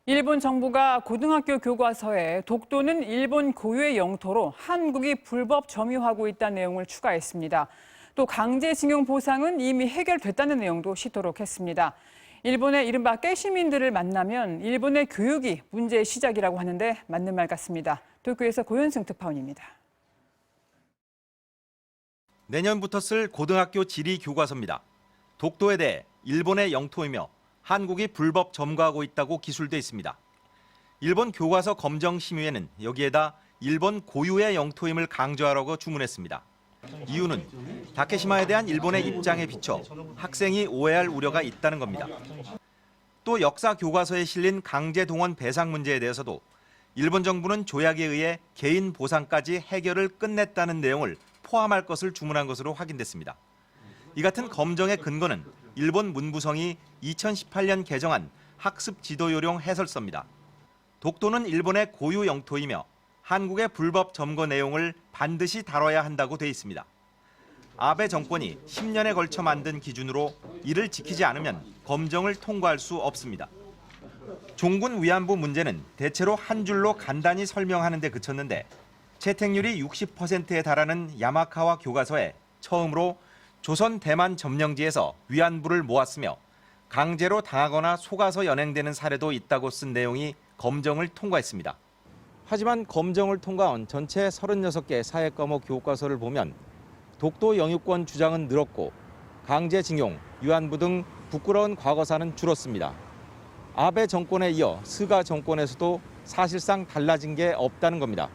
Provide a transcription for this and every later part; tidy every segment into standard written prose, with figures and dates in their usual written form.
일본 정부가 고등학교 교과서에 독도는 일본 고유의 영토로 한국이 불법 점유하고 있다는 내용을 추가했습니다. 또 강제징용 보상은 이미 해결됐다는 내용도 싣도록 했습니다. 일본의 이른바 깨시민들을 만나면 일본의 교육이 문제의 시작이라고 하는데 맞는 말 같습니다. 도쿄에서 고현승 특파원입니다. 내년부터 쓸 고등학교 지리 교과서입니다. 독도에 대해 일본의 영토이며 한국이 불법 점거하고 있다고 기술돼 있습니다. 일본 교과서 검정 심의회는 여기에다 일본 고유의 영토임을 강조하라고 주문했습니다. 이유는 다케시마에 대한 일본의 입장에 비춰 학생이 오해할 우려가 있다는 겁니다. 또 역사 교과서에 실린 강제 동원 배상 문제에 대해서도 일본 정부는 조약에 의해 개인 보상까지 해결을 끝냈다는 내용을 포함할 것을 주문한 것으로 확인됐습니다. 이 같은 검정의 근거는 일본 문부성이 2018년 개정한 학습 지도 요령 해설서입니다. 독도는 일본의 고유 영토이며 한국의 불법 점거 내용을 반드시 다뤄야 한다고 돼 있습니다. 아베 정권이 10년에 걸쳐 만든 기준으로 이를 지키지 않으면 검정을 통과할 수 없습니다. 종군 위안부 문제는 대체로 한 줄로 간단히 설명하는 데 그쳤는데 채택률이 60%에 달하는 야마카와 교과서에 처음으로 조선 대만 점령지에서 위안부를 모았으며 강제로 당하거나 속아서 연행되는 사례도 있다고 쓴 내용이 검정을 통과했습니다. 하지만 검정을 통과한 전체 36개 사회 과목 교과서를 보면 독도 영유권 주장은 늘었고 강제징용, 위안부 등 부끄러운 과거사는 줄었습니다. 아베 정권에 이어 스가 정권에서도 사실상 달라진 게 없다는 겁니다.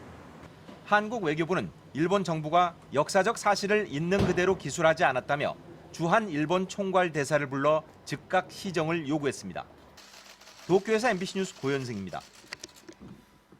한국 외교부는 일본 정부가 역사적 사실을 있는 그대로 기술하지 않았다며 주한 일본 총괄 대사를 불러 즉각 시정을 요구했습니다. 도쿄에서 MBC 뉴스 고현승입니다.